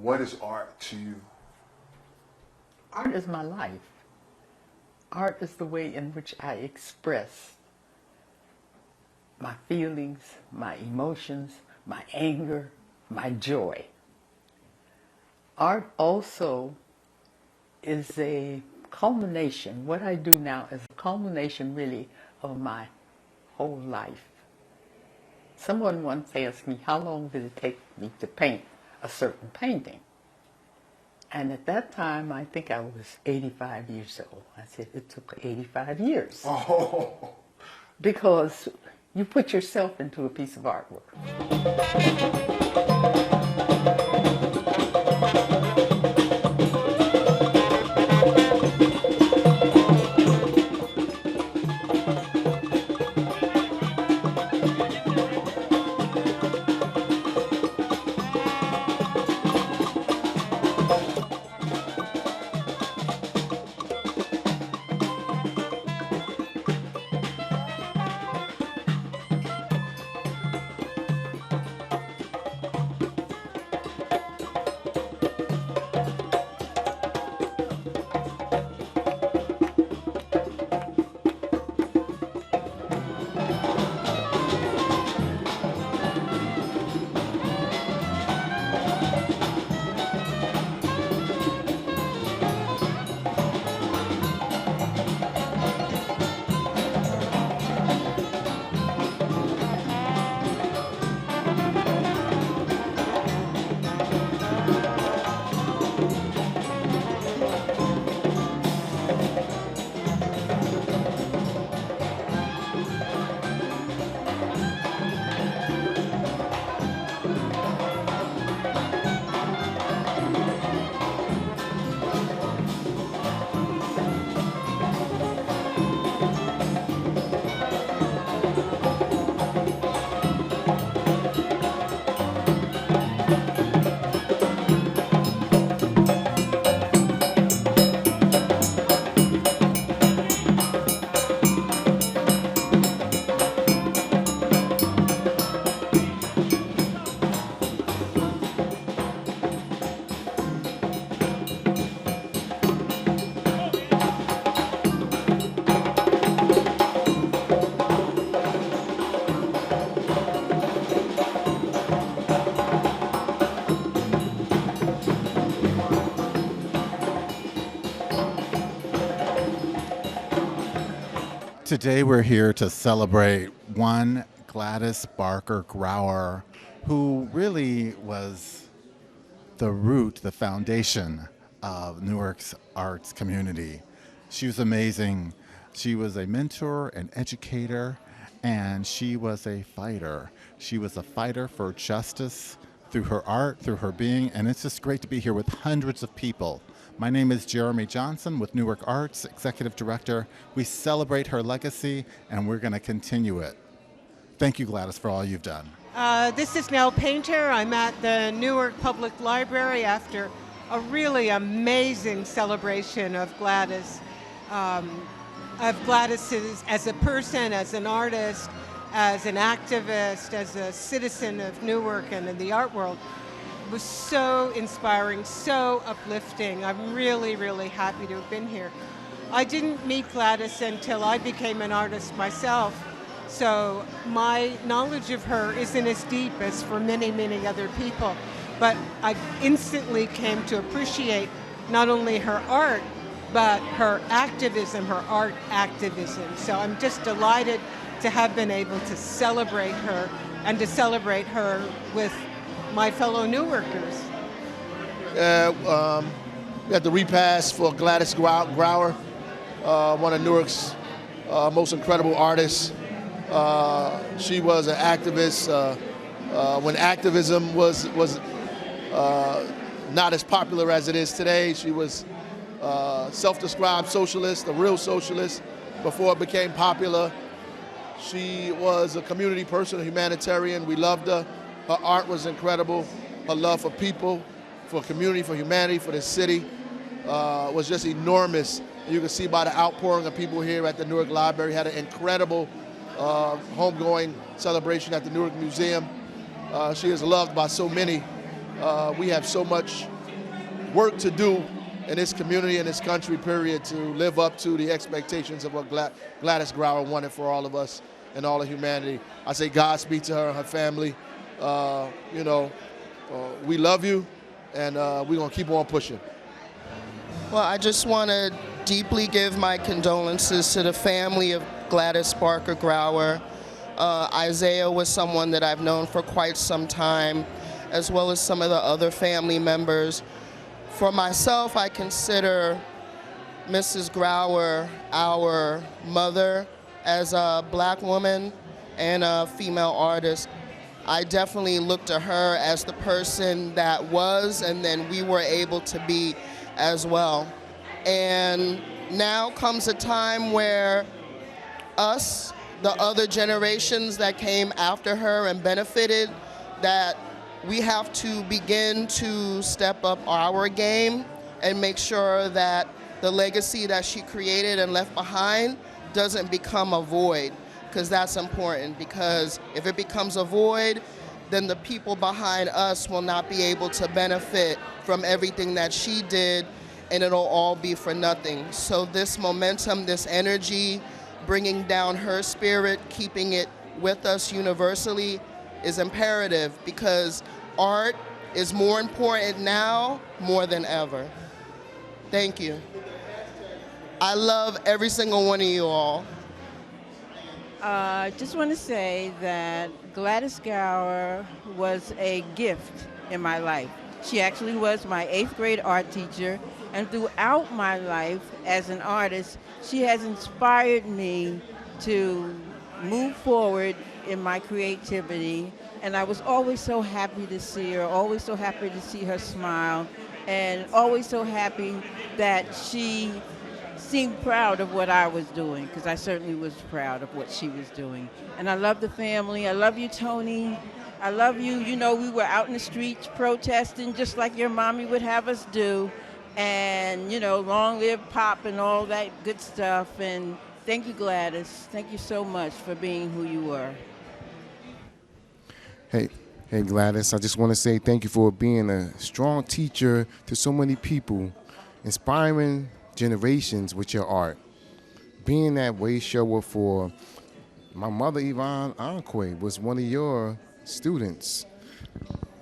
What is art to you? Art is my life. Art is the way in which I express my feelings, my emotions, my anger, my joy. Art also is a culmination. What I do now is a culmination, really, of my whole life. Someone once asked me, how long did it take me to paint a certain painting? And at that time, I think I was 85 years old. I said, it took 85 years. Oh. Because you put yourself into a piece of artwork. Today we're here to celebrate one Gladys Barker Grauer, who really was the root, the foundation of Newark's arts community. She was amazing. She was a mentor, an educator, and she was a fighter. She was a fighter for justice through her art, through her being, and it's just great to be here with hundreds of people. My name is Jeremy Johnson with Newark Arts, Executive Director. We celebrate her legacy, and we're going to continue it. Thank you, Gladys, for all you've done. This is Nell Painter. I'm at the Newark Public Library after a really amazing celebration of Gladys. As a person, as an artist, as an activist, as a citizen of Newark and in the art world. It was so inspiring, so uplifting. I'm really, really happy to have been here. I didn't meet Gladys until I became an artist myself, so my knowledge of her isn't as deep as for many, many other people. But I instantly came to appreciate not only her art, but her activism, her art activism. So I'm just delighted to have been able to celebrate her and to celebrate her with my fellow Newarkers. We had the repast for Gladys Grauer, one of Newark's most incredible artists. She was an activist when activism was not as popular as it is today. She was self-described socialist, a real socialist, before it became popular. She was a community person, a humanitarian. We loved her. Her art was incredible. Her love for people, for community, for humanity, for the city was just enormous. You can see by the outpouring of people here at the Newark Library. Had an incredible homegoing celebration at the Newark Museum. She is loved by so many We have so much work to do in this community and this country, period, to live up to the expectations of what Gladys Grauer wanted for all of us and all of humanity. I say Godspeed to her and her family. We love you, and we're going to keep on pushing. Well, I just want to deeply give my condolences to the family of Gladys Barker Grauer. Isaiah was someone that I've known for quite some time, as well as some of the other family members. For myself, I consider Mrs. Grauer our mother as a black woman and a female artist. I definitely look to her as the person that was, and then we were able to be as well. And now comes a time where us, the other generations that came after her and benefited, that we have to begin to step up our game and make sure that the legacy that she created and left behind doesn't become a void, because that's important. Because if it becomes a void, then the people behind us will not be able to benefit from everything that she did, and it'll all be for nothing. So this momentum, this energy, bringing down her spirit, keeping it with us universally is imperative, because art is more important now more than ever. Thank you. I love every single one of you all. Just want to say that Gladys Grauer was a gift in my life. She actually was my 8th grade art teacher, and throughout my life as an artist, she has inspired me to move forward in my creativity. And I was always so happy to see her, always so happy to see her smile, and always so happy that she seemed proud of what I was doing, because I certainly was proud of what she was doing. And I love the family. I love you, Tony. I love you. You know, we were out in the streets protesting just like your mommy would have us do. And, you know, long live Pop and all that good stuff. And thank you, Gladys. Thank you so much for being who you were. Hey Gladys, I just want to say thank you for being a strong teacher to so many people, inspiring generations with your art. Being that way shower for my mother, Yvonne Anque, was one of your students.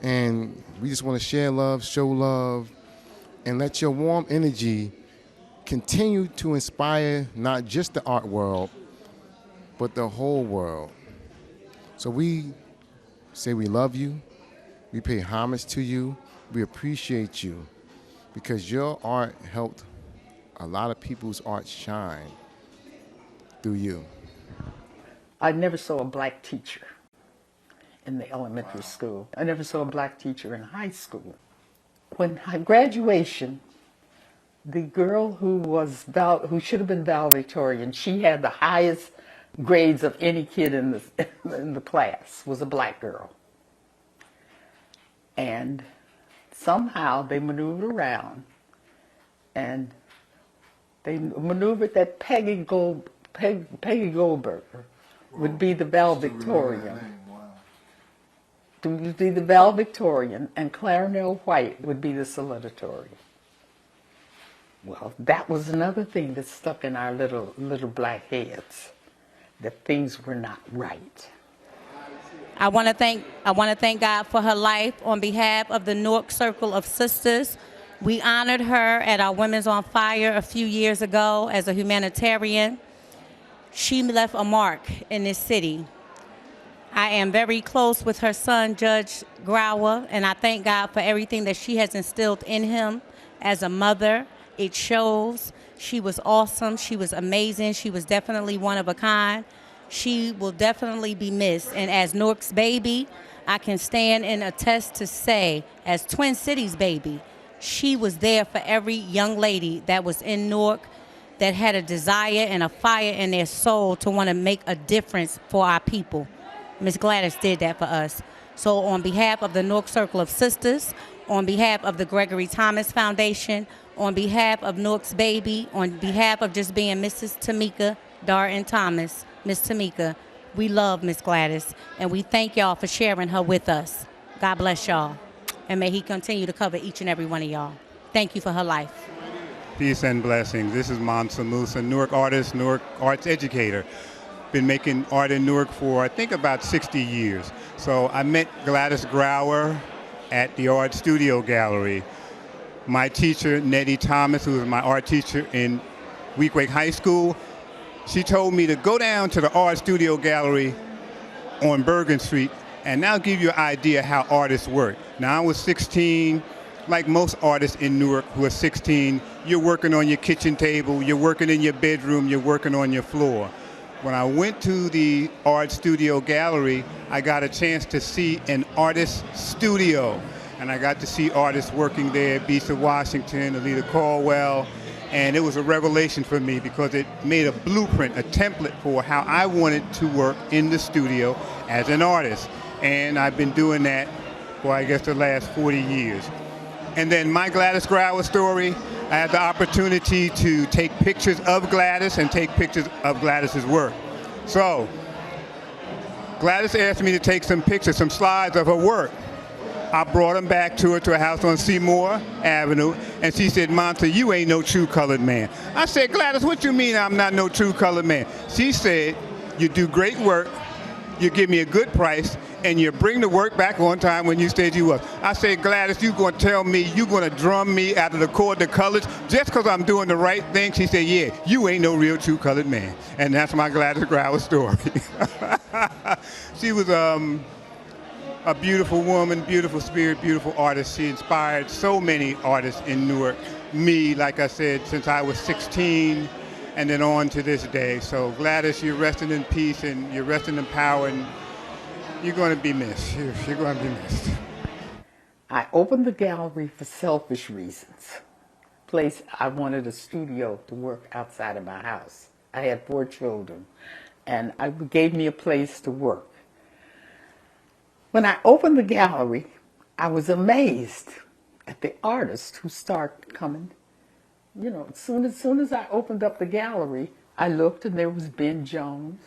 And we just want to share love, show love, and let your warm energy continue to inspire not just the art world, but the whole world. So we say we love you, we pay homage to you, we appreciate you, because your art helped a lot of people's art shine through you. I never saw a black teacher in the elementary school. I never saw a black teacher in high school. When I graduation, the girl who should have been valedictorian, she had the highest grades of any kid in the class, was a black girl. And somehow they maneuvered around, and they maneuvered that Peggy Goldberger would be the valedictorian. Would be the valedictorian, and Clarnell White would be the salutatorian. Well, that was another thing that stuck in our little black heads, that things were not right. I want to thank God for her life. On behalf of the Newark Circle of Sisters, we honored her at our Women's on Fire a few years ago as a humanitarian. She left a mark in this city. I am very close with her son, Judge Grauer, and I thank God for everything that she has instilled in him as a mother. It shows. She was awesome. She was amazing. She was definitely one of a kind. She will definitely be missed. And as Newark's baby, I can stand and attest to say, as Twin Cities baby, she was there for every young lady that was in Newark that had a desire and a fire in their soul to want to make a difference for our people. Miss Gladys did that for us. So on behalf of the Newark Circle of Sisters, on behalf of the Gregory Thomas Foundation, on behalf of Newark's baby, on behalf of just being Mrs. Tamika Darton Thomas, Miss Tamika, we love Miss Gladys, and we thank y'all for sharing her with us. God bless y'all. and may he continue to cover each and every one of y'all. Thank you for her life. Peace and blessings. This is Mansa Musa, Newark artist, Newark arts educator. Been making art in Newark for, I think, about 60 years. So I met Gladys Grauer at the Art Studio Gallery. My teacher, Nettie Thomas, who was my art teacher in Weequahic High School, she told me to go down to the Art Studio Gallery on Bergen Street, and that'll give you an idea how artists work. Now, I was 16. Like most artists in Newark who are 16, you're working on your kitchen table, you're working in your bedroom, you're working on your floor. When I went to the Art Studio Gallery, I got a chance to see an artist studio. And I got to see artists working there, Bisa Washington, Alita Caldwell, and it was a revelation for me because it made a blueprint, a template for how I wanted to work in the studio as an artist. And I've been doing that for, I guess, the last 40 years. And then my Gladys Grauer story, I had the opportunity to take pictures of Gladys and take pictures of Gladys's work. So Gladys asked me to take some pictures, some slides of her work. I brought them back to her to a house on Seymour Avenue, and she said, "Monta, you ain't no true colored man." I said, "Gladys, what you mean I'm not no true colored man?" She said, "You do great work, you give me a good price, and you bring the work back on time when you said you was." I said, "Gladys, you gonna tell me you gonna drum me out of the court of colors just because I'm doing the right thing?" She said, "Yeah, you ain't no real true colored man." And that's my Gladys Grauer story. She was a beautiful woman, beautiful spirit, beautiful artist. She inspired so many artists in Newark. Me, like I said, since I was 16 and then on to this day. So Gladys, you're resting in peace and you're resting in power, and you're going to be missed. You're going to be missed. I opened the gallery for selfish reasons. I wanted a studio to work outside of my house. I had 4 children, and it gave me a place to work. When I opened the gallery, I was amazed at the artists who started coming. You know, as soon as I opened up the gallery, I looked and there was Ben Jones,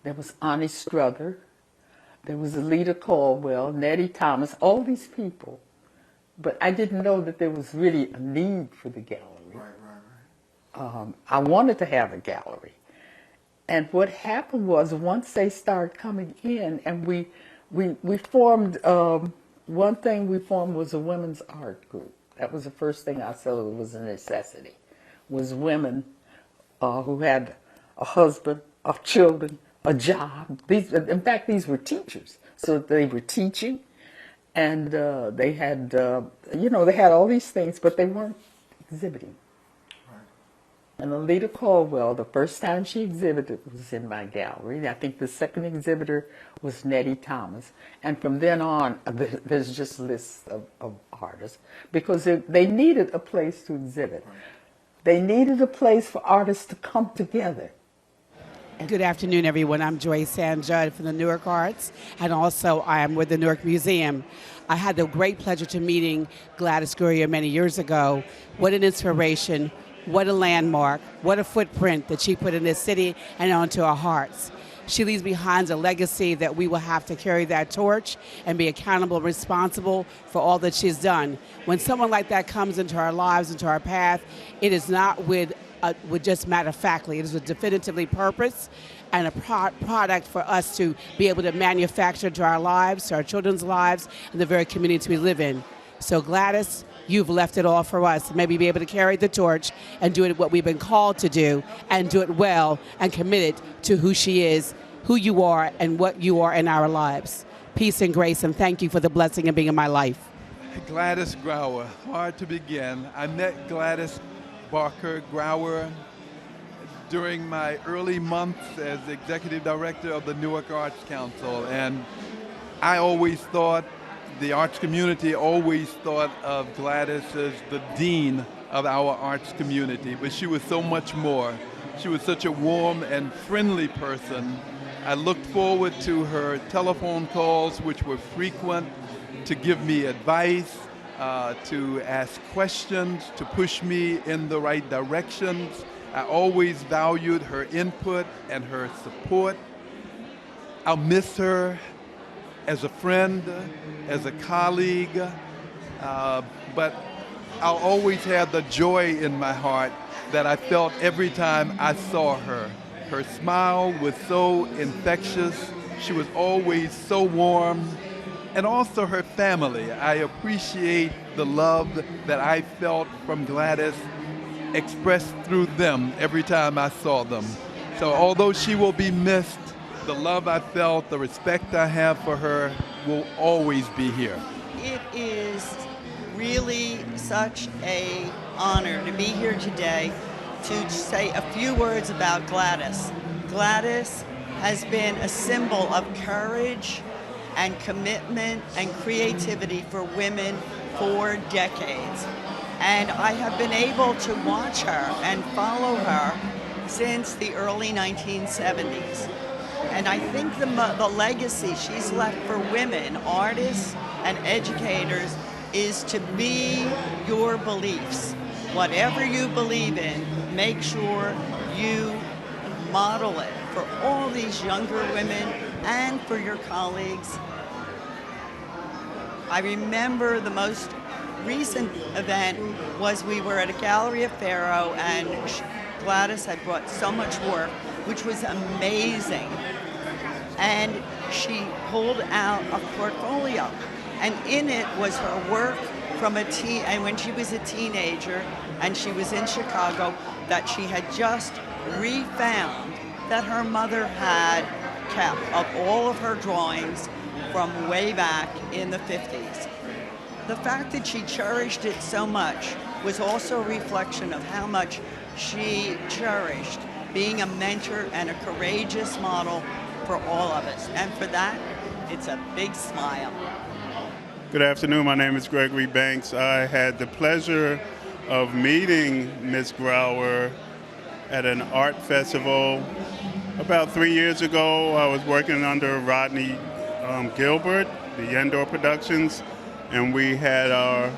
there was Ani Struther, there was Alita Caldwell, Nettie Thomas, all these people. But I didn't know that there was really a need for the gallery. Right. I wanted to have a gallery. And what happened was once they started coming in, and we formed, one thing we formed was a women's art group. That was the first thing I said was a necessity, was women who had a husband, children, a job. In fact, these were teachers. So they were teaching, and they had, they had all these things, but they weren't exhibiting. And Alita Caldwell, the first time she exhibited was in my gallery. I think the second exhibitor was Nettie Thomas. And from then on, there's just lists of artists, because they needed a place to exhibit. Right. They needed a place for artists to come together. Good afternoon, everyone. I'm Joyce Sanjudd from the Newark Arts, and also I am with the Newark Museum. I had the great pleasure to meeting Gladys Grauer many years ago. What an inspiration. What a landmark, what a footprint that she put in this city and onto our hearts. She leaves behind a legacy that we will have to carry that torch and be accountable and responsible for all that she's done. When someone like that comes into our lives, into our path, it is not with just matter-of-factly. It is with definitively purpose and a product for us to be able to manufacture to our lives, to our children's lives, and the very communities we live in. So Gladys, you've left it all for us. Maybe be able to carry the torch and do it what we've been called to do, and do it well and committed to who she is, who you are, and what you are in our lives. Peace and grace, and thank you for the blessing of being in my life. Gladys Grauer, hard to begin. I met Gladys Barker Grauer during my early months as executive director of the Newark Arts Council, and I always thought, the arts community always thought of Gladys as the dean of our arts community, but she was so much more. She was such a warm and friendly person. I looked forward to her telephone calls, which were frequent, to give me advice, to ask questions, to push me in the right directions. I always valued her input and her support. I'll miss her as a friend, as a colleague, but I'll always have the joy in my heart that I felt every time I saw her. Her smile was so infectious. She was always so warm. And also her family. I appreciate the love that I felt from Gladys expressed through them every time I saw them. So although she will be missed, the love I felt, the respect I have for her will always be here. It is really such an honor to be here today to say a few words about Gladys. Gladys has been a symbol of courage and commitment and creativity for women for decades. And I have been able to watch her and follow her since the early 1970s. And I think the legacy she's left for women, artists and educators, is to be your beliefs. Whatever you believe in, make sure you model it for all these younger women and for your colleagues. I remember the most recent event was we were at a gallery at Faro, and Gladys had brought so much work, which was amazing. And she pulled out a portfolio, and in it was her work from and when she was a teenager, and she was in Chicago, that she had just refound that her mother had kept of all of her drawings from way back in the 50s. The fact that she cherished it so much was also a reflection of how much she cherished being a mentor and a courageous model for all of us. And for that, it's a big smile. Good afternoon. My name is Gregory Banks. I had the pleasure of meeting Ms. Grauer at an art festival about 3 years ago. I was working under Rodney Gilbert, the Yendor Productions, and we had our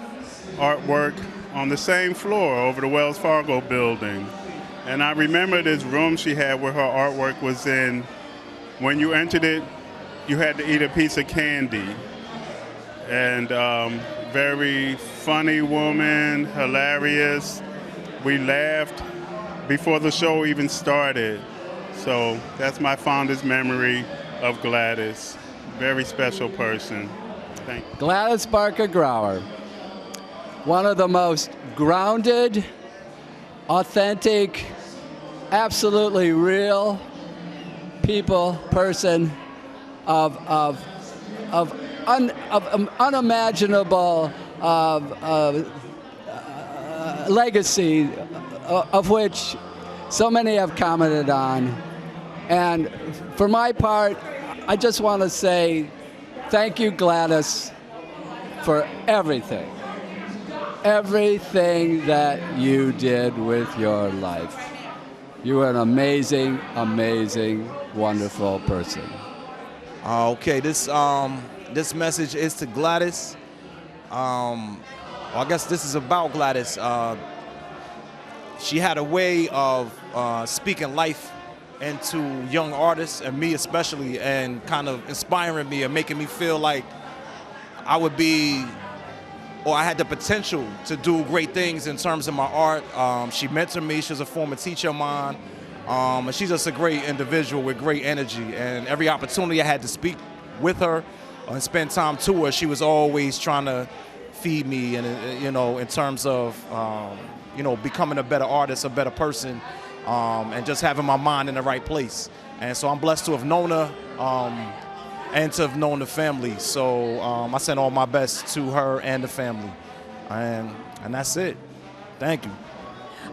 artwork on the same floor over the Wells Fargo building. And I remember this room she had where her artwork was in. When you entered it, you had to eat a piece of candy. And very funny woman, hilarious. We laughed before the show even started. So that's my fondest memory of Gladys. Very special person. Thank you. Gladys Barker Grauer, one of the most grounded, authentic, absolutely real person of unimaginable legacy, of which so many have commented on. And for my part, I just want to say thank you, Gladys, for everything. Everything that you did with your life. You are an amazing, amazing, wonderful person. Okay, this message is to Gladys. I guess this is about Gladys. She had a way of speaking life into young artists, and me especially, and kind of inspiring me and making me feel like I would be, or I had the potential to do great things in terms of my art. She mentored me. She was a former teacher of mine. And she's just a great individual with great energy. And every opportunity I had to speak with her and spend time to her, she was always trying to feed me, and in terms of becoming a better artist, a better person, and just having my mind in the right place. And so I'm blessed to have known her and to have known the family. So I send all my best to her and the family. And that's it. Thank you.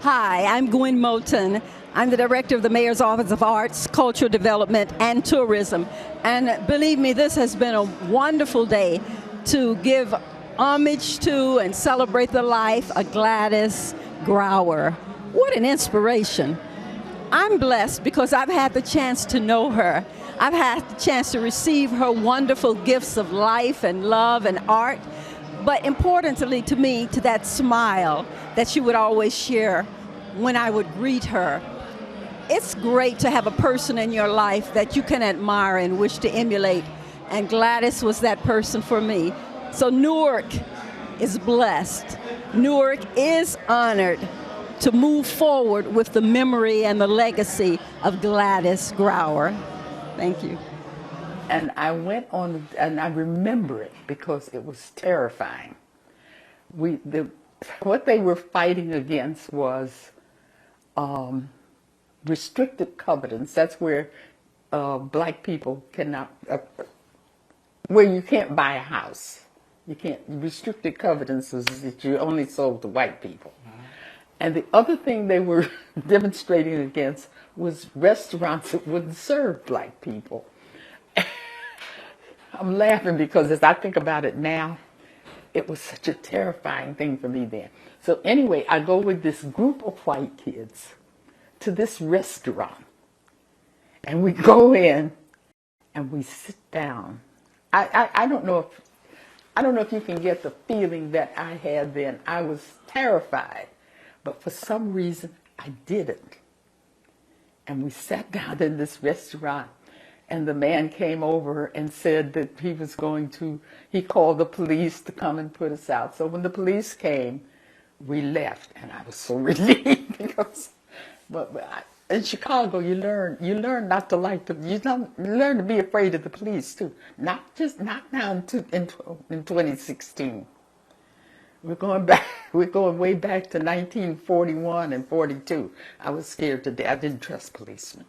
Hi, I'm Gwen Moulton. I'm the director of the Mayor's Office of Arts, Cultural Development, and Tourism. And believe me, this has been a wonderful day to give homage to and celebrate the life of Gladys Grauer. What an inspiration. I'm blessed because I've had the chance to know her. I've had the chance to receive her wonderful gifts of life and love and art, but importantly to me, to that smile that she would always share when I would greet her. It's great to have a person in your life that you can admire and wish to emulate, and Gladys was that person for me. So Newark, is blessed. Newark is honored to move forward with the memory and the legacy of Gladys Grauer. Thank you. And I went on, and I remember it because it was terrifying. What they were fighting against was restricted covenants. That's where black people cannot, where you can't buy a house. You can't, restricted covenants is that you only sold to white people. And the other thing they were demonstrating against was restaurants that wouldn't serve black people. I'm laughing because as I think about it now, it was such a terrifying thing for me then. So anyway, I go with this group of white kids to this restaurant. And we go in and we sit down. I don't know if you can get the feeling that I had then. I was terrified. But for some reason, I didn't. And we sat down in this restaurant, and the man came over and said that he called the police to come and put us out. So when the police came, we left, and I was so relieved because, in Chicago, you learn not to like them. You learn to be afraid of the police too. Not now in 2016. We're going way back to 1941 and 42. I was scared to death. I didn't trust policemen.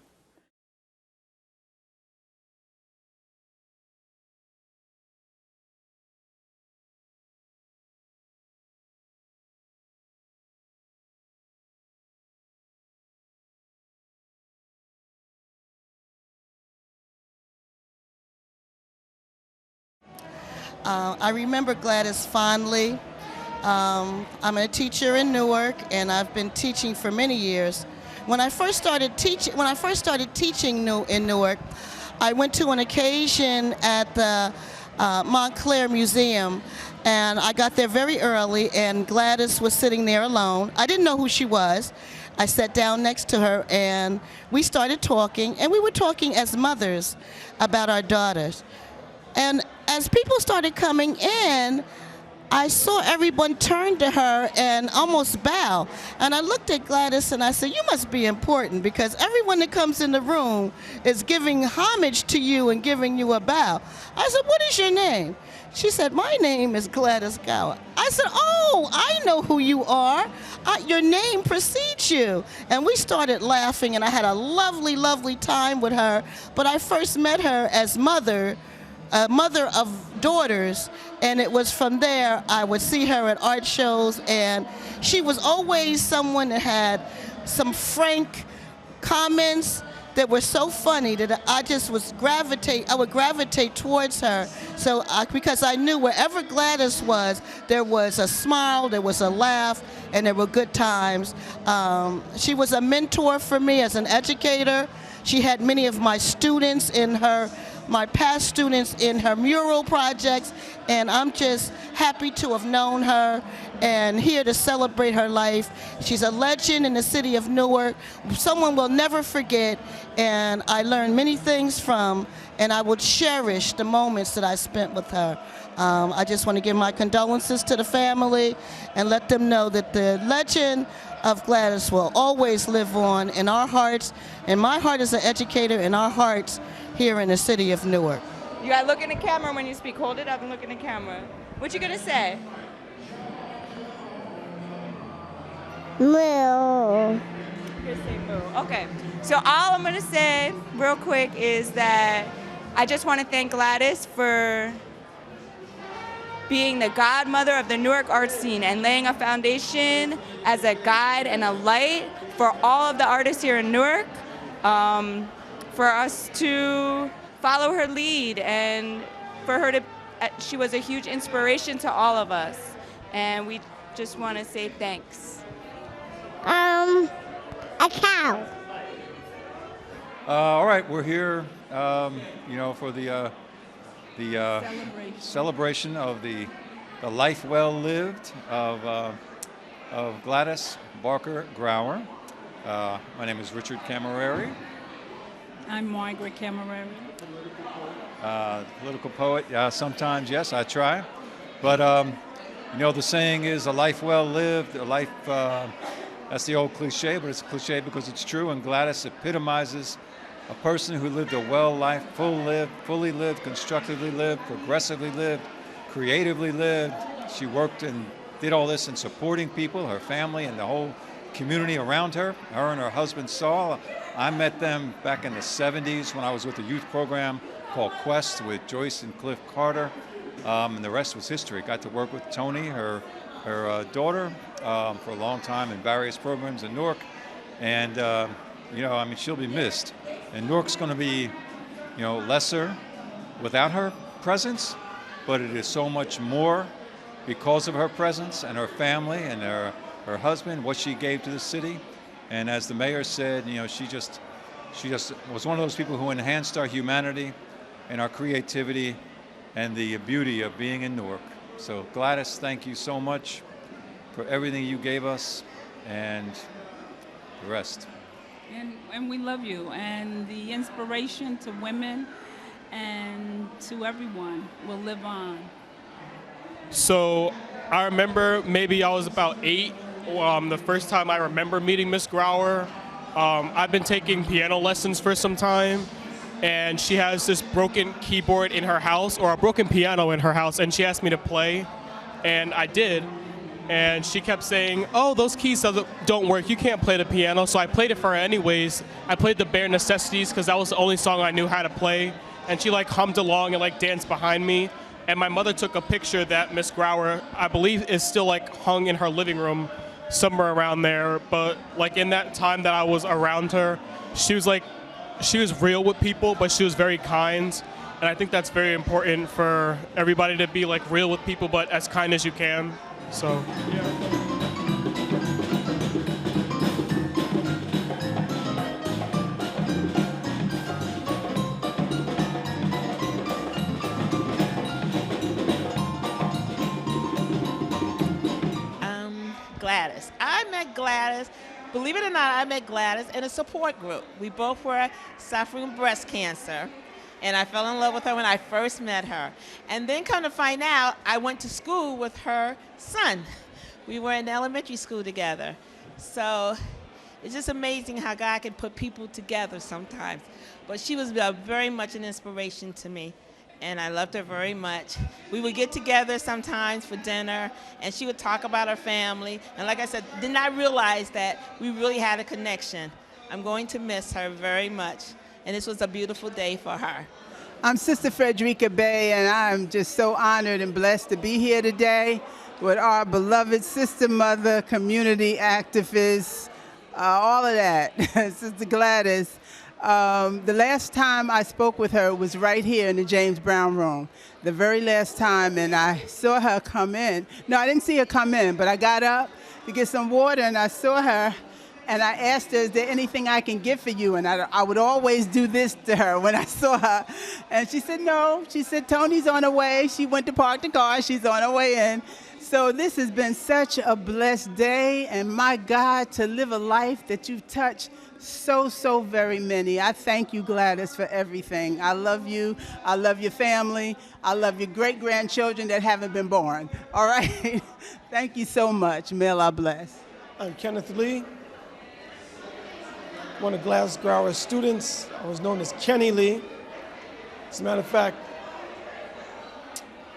I remember Gladys fondly. I'm a teacher in Newark, and I've been teaching for many years. When I first started teaching in Newark, I went to an occasion at the Montclair Museum, and I got there very early, and Gladys was sitting there alone. I didn't know who she was. I sat down next to her, and we started talking, and we were talking as mothers about our daughters. And as people started coming in, I saw everyone turn to her and almost bow. And I looked at Gladys and I said, you must be important because everyone that comes in the room is giving homage to you and giving you a bow. I said, what is your name? She said, my name is Gladys Grauer. I said, oh, I know who you are. Your name precedes you. And we started laughing, and I had a lovely, lovely time with her. But I first met her as mother of daughters, and it was from there I would see her at art shows, and she was always someone that had some frank comments that were so funny that I would gravitate towards her. So because I knew wherever Gladys was, there was a smile, there was a laugh, and there were good times. She was a mentor for me as an educator. She had many of my past students in her mural projects, and I'm just happy to have known her and here to celebrate her life. She's a legend in the city of Newark, someone we'll never forget, and I learned many things from, and I will cherish the moments that I spent with her. I just want to give my condolences to the family and let them know that the legend of Gladys will always live on in our hearts, and my heart as an educator, in our hearts here in the city of Newark. You gotta look in the camera when you speak. Hold it up and look in the camera. What you gonna say? Moo. You're gonna say moo. Okay. So all I'm gonna say real quick is that I just want to thank Gladys for being the godmother of the Newark art scene and laying a foundation as a guide and a light for all of the artists here in Newark. For us to follow her lead, and for her she was a huge inspiration to all of us, and we just want to say thanks. A cow. All right, we're here, for the celebration of the life well lived of Gladys Barker Grauer. My name is Richard Camerari. I'm Margaret Camerari. Political poet, sometimes, yes, I try. But You know, the saying is a life well lived, a life, that's the old cliche, but it's a cliche because it's true, and Gladys epitomizes a person who lived a well life, fully lived, constructively lived, progressively lived, creatively lived. She worked and did all this in supporting people, her family, and the whole community around her. Her and her husband Saul, I met them back in the 70s when I was with a youth program called Quest with Joyce and Cliff Carter, and the rest was history. Got to work with Tony, her daughter, for a long time in various programs in Newark, and you know, I mean, she'll be missed. And Newark's going to be, you know, lesser without her presence, but it is so much more because of her presence and her family and her husband, what she gave to the city. And as the mayor said, you know, she just was one of those people who enhanced our humanity and our creativity and the beauty of being in Newark. So Gladys, thank you so much for everything you gave us and the rest. And we love you, and the inspiration to women and to everyone will live on. So I remember maybe I was about 8, the first time I remember meeting Miss Grauer. I've been taking piano lessons for some time, and she has this broken keyboard in her house, or a broken piano in her house, and she asked me to play, and I did. And she kept saying, oh, those keys don't work, you can't play the piano. So I played it for her anyways. I played the bare necessities because that was the only song I knew how to play. And she like hummed along and like danced behind me. And my mother took a picture that Miss Grauer, I believe, is still like hung in her living room somewhere around there. But like in that time that I was around her, she was real with people, but she was very kind. And I think that's very important for everybody to be like real with people, but as kind as you can. So, yeah. Gladys. I met Gladys, believe it or not, I met Gladys in a support group. We both were suffering from breast cancer. And I fell in love with her when I first met her. And then come to find out, I went to school with her son. We were in elementary school together. So it's just amazing how God can put people together sometimes. But she was very much an inspiration to me, and I loved her very much. We would get together sometimes for dinner, and she would talk about her family. And like I said, did not realize that we really had a connection. I'm going to miss her very much. And this was a beautiful day for her. I'm Sister Frederica Bay, and I'm just so honored and blessed to be here today with our beloved sister mother, community activist, all of that, Sister Gladys. The last time I spoke with her was right here in the James Brown room, the very last time, and I saw her come in. No, I didn't see her come in, but I got up to get some water, and I saw her. And I asked her, is there anything I can get for you? And I would always do this to her when I saw her. And she said, no. She said, Tony's on her way. She went to park the car. She's on her way in. So this has been such a blessed day. And my God, to live a life that you've touched so very many. I thank you, Gladys, for everything. I love you. I love your family. I love your great-grandchildren that haven't been born. All right? Thank you so much. May Allah bless. I'm Kenneth Lee, one of Gladys Grauer's students. I was known as Kenny Lee. As a matter of fact,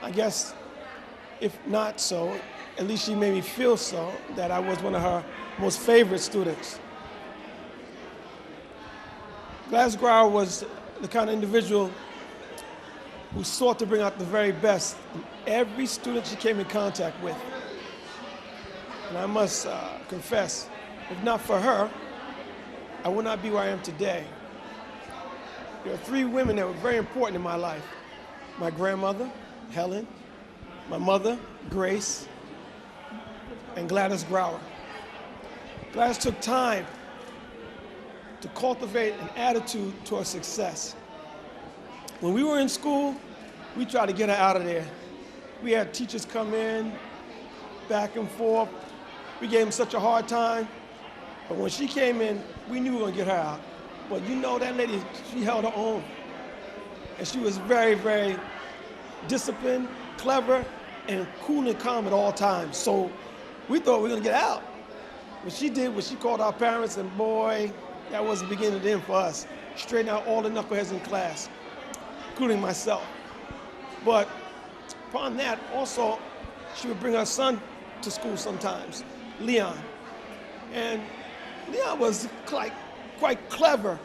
I guess if not so, at least she made me feel so, that I was one of her most favorite students. Gladys Grauer was the kind of individual who sought to bring out the very best in every student she came in contact with. And I must confess, if not for her, I would not be where I am today. There are 3 women that were very important in my life. My grandmother, Helen, my mother, Grace, and Gladys Grauer. Gladys took time to cultivate an attitude toward success. When we were in school, we tried to get her out of there. We had teachers come in, back and forth. We gave them such a hard time. But when she came in, we knew we were going to get her out. But you know, that lady, she held her own. And she was very disciplined, clever, and cool and calm at all times. So we thought we were gonna get out. What she did was she called our parents, and boy, that was the beginning of the end for us. Straighten out all the knuckleheads in class, including myself. But upon that, also, she would bring her son to school sometimes, Leon. And Leon was quite clever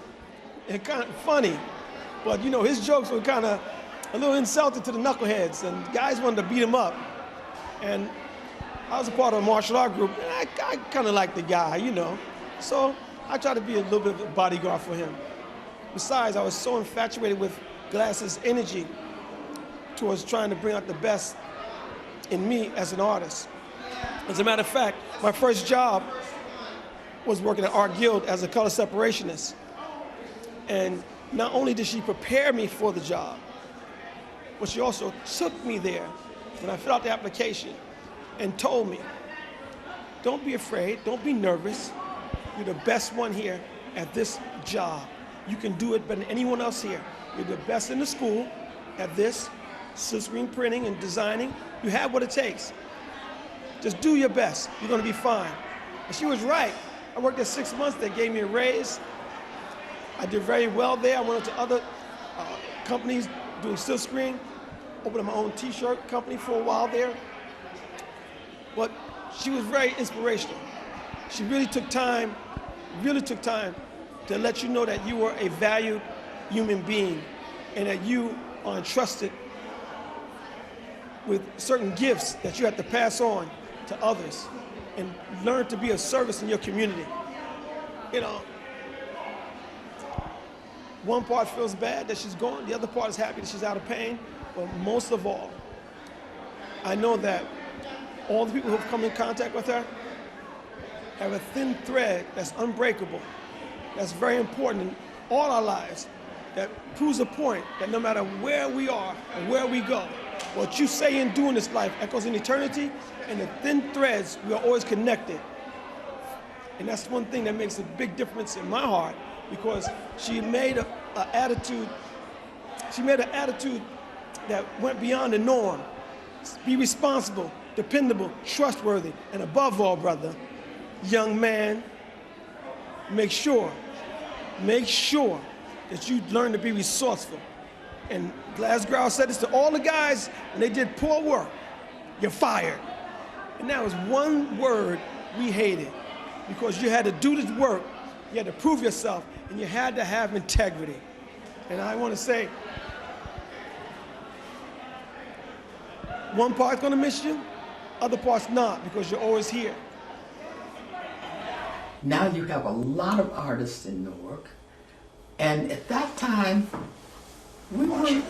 and kind of funny. But you know, his jokes were kind of a little insulting to the knuckleheads, and guys wanted to beat him up. And I was a part of a martial art group, and I kind of liked the guy, you know. So I tried to be a little bit of a bodyguard for him. Besides, I was so infatuated with Gladys's energy towards trying to bring out the best in me as an artist. As a matter of fact, my first job was working at Art Guild as a color separationist. And not only did she prepare me for the job, but she also took me there when I filled out the application and told me, don't be afraid, don't be nervous. You're the best one here at this job. You can do it better than anyone else here. You're the best in the school at this, silkscreen printing and designing. You have what it takes. Just do your best. You're gonna be fine. And she was right. I worked there 6 months. They gave me a raise. I did very well there. I went into other companies doing silkscreen, opened up my own t-shirt company for a while there. But she was very inspirational. She really took time to let you know that you were a valued human being and that you are entrusted with certain gifts that you have to pass on to others and learn to be of service in your community. You know, one part feels bad that she's gone, the other part is happy that she's out of pain, but most of all, I know that all the people who have come in contact with her have a thin thread that's unbreakable, that's very important in all our lives, that proves a point that no matter where we are and where we go, what you say and do in this life echoes in eternity, and the thin threads, we are always connected. And that's one thing that makes a big difference in my heart, because she made an attitude that went beyond the norm. Be responsible, dependable, trustworthy, and above all, brother, young man, make sure that you learn to be resourceful. And Gladys Grauer said this to all the guys when they did poor work: you're fired. And that was one word we hated, because you had to do this work, you had to prove yourself, and you had to have integrity. And I want to say, one part's gonna miss you, other parts not, because you're always here. Now you have a lot of artists in Newark, and at that time, we weren't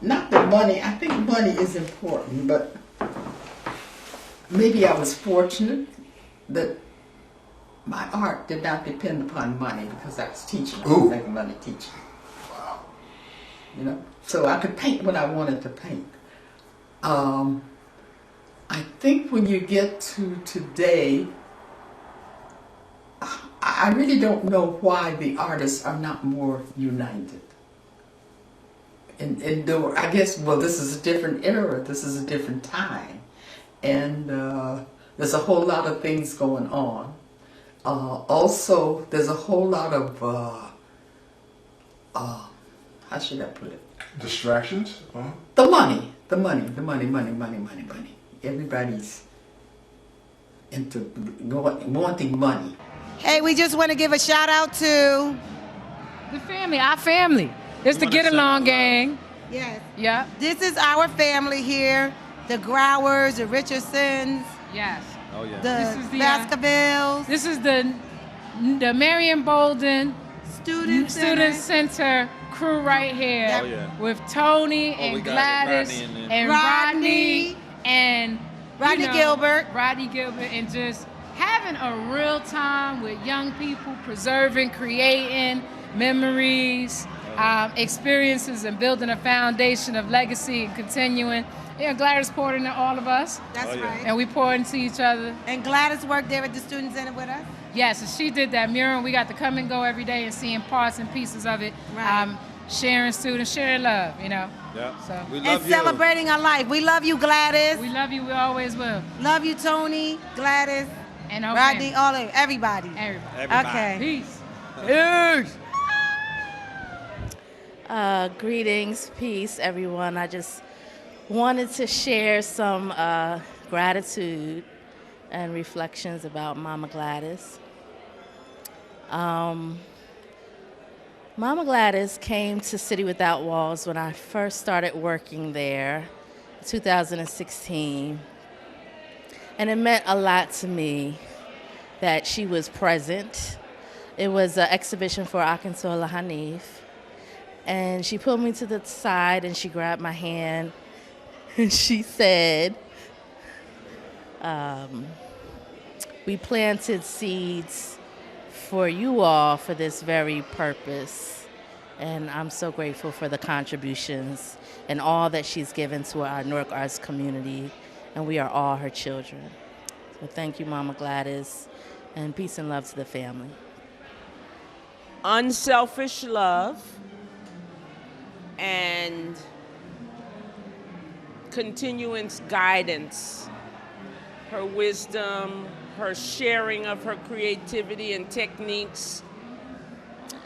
not that money, I think money is important, but maybe I was fortunate that my art did not depend upon money, because I was teaching. I was making money teaching. Wow. You know, so I could paint when I wanted to paint. I think when you get to today, I really don't know why the artists are not more united. And I guess, well, this is a different era, this is a different time, and there's a whole lot of things going on. Also, there's a whole lot of, how should I put it? Distractions? Huh? The money. Everybody's into wanting money. Hey, we just want to give a shout out to the family, our family. It's the Get Along Gang. Yes. Yep. This is our family here, the Grauers, the Richardsons. Yes. Oh yeah. The Baskervilles. This is the Marion Bolden Student Center crew right here. Yep. Oh, yeah. With Tony and Gladys and Rodney and Rodney Gilbert. Rodney Gilbert, and just having a real time with young people, preserving, creating memories, experiences, and building a foundation of legacy and continuing. Yeah, Gladys poured into all of us. That's right. And we poured into each other. And Gladys worked there at the Student Center with us? Yes, and she did that mural, and we got to come and go every day and seeing parts and pieces of it. Right. sharing students, sharing love, you know. Yeah. So. We And love you. celebrating our life. We love you, Gladys. We love you. We always will. Love you, Tony, Gladys, And our Rodney, family. all of everybody. Everybody. Okay. Peace. Peace. Greetings, peace, everyone. I just wanted to share some gratitude and reflections about Mama Gladys. Mama Gladys came to City Without Walls when I first started working there, 2016. And it meant a lot to me that she was present. It was an exhibition for Akintola Hanif. And she pulled me to the side and she grabbed my hand and she said, we planted seeds for you all for this very purpose. And I'm so grateful for the contributions and all that she's given to our Newark Arts community. And we are all her children. So thank you, Mama Gladys, and peace and love to the family. Unselfish love and continuous guidance, her wisdom, her sharing of her creativity and techniques,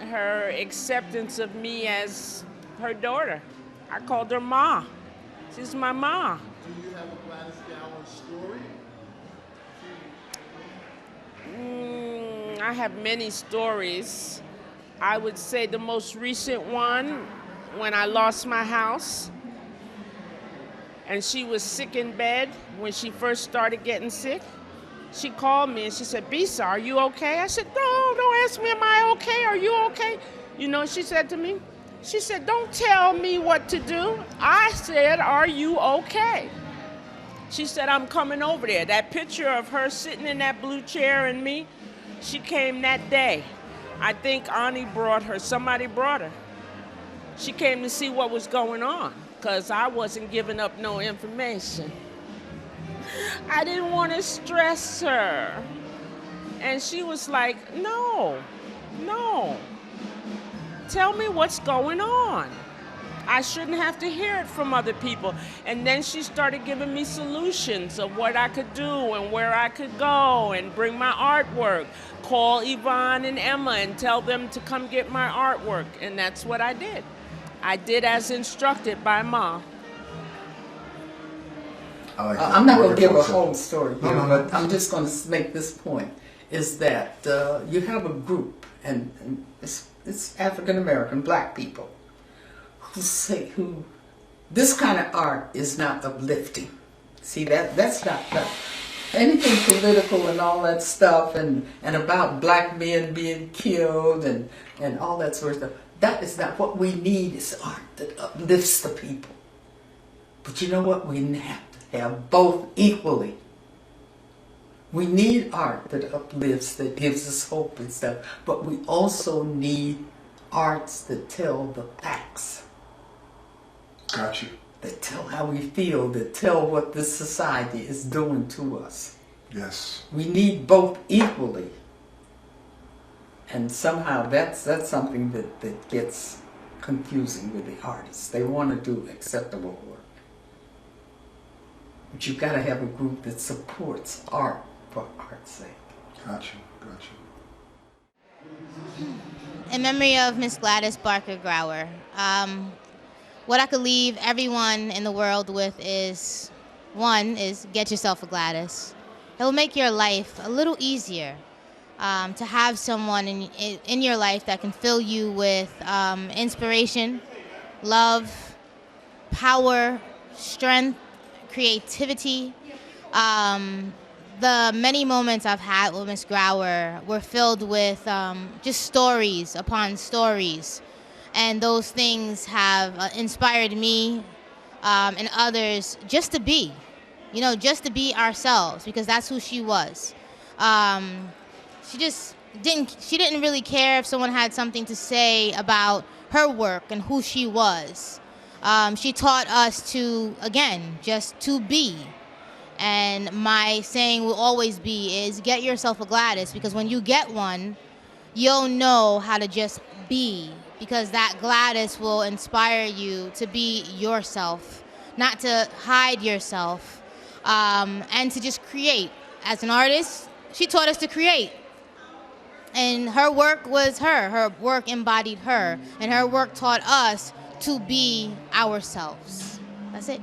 her acceptance of me as her daughter. I called her Ma. She's my Ma. Do you have a Gladys Gower story? I have many stories. I would say the most recent one, when I lost my house and she was sick in bed when she first started getting sick. She called me and she said, Bisa, are you okay? I said, no, don't ask me, am I okay? Are you okay? You know what she said to me? She said, don't tell me what to do. I said, are you okay? She said, I'm coming over there. That picture of her sitting in that blue chair and me, she came that day. I think Ani brought her, somebody brought her. She came to see what was going on because I wasn't giving up no information. I didn't want to stress her. And she was like, no, tell me what's going on. I shouldn't have to hear it from other people. And then she started giving me solutions of what I could do and where I could go and bring my artwork. Call Yvonne and Emma and tell them to come get my artwork. And that's what I did. I did as instructed by Ma. I'm not going to give a whole story here, but I'm just going to make this point, is that you have a group, and it's African American, black people, who this kind of art is not uplifting. See, that's not anything political and all that stuff, and about black men being killed and all that sort of stuff. That is not what we need. Is art that uplifts the people. But you know what? We have to have both equally. We need art that uplifts, that gives us hope and stuff, but we also need arts that tell the facts. Got you. That tell how we feel, that tell what this society is doing to us. Yes. We need both equally. And somehow that's something that gets confusing with the artists. They want to do acceptable work. But you've got to have a group that supports art for art's sake. Got you. In memory of Miss Gladys Barker Grauer, what I could leave everyone in the world with is, one, is get yourself a Gladys. It will make your life a little easier to have someone in your life that can fill you with inspiration, love, power, strength, creativity. The many moments I've had with Miss Grauer were filled with just stories upon stories. And those things have inspired me and others just to be, just to be ourselves, because that's who she was. She didn't really care if someone had something to say about her work and who she was. She taught us to, again, just to be. And my saying will always be is get yourself a Gladys, because when you get one, you'll know how to just be because that Gladys will inspire you to be yourself, not to hide yourself, and to just create. As an artist, she taught us to create. And her work was her. Her work embodied her. And her work taught us to be ourselves. That's it.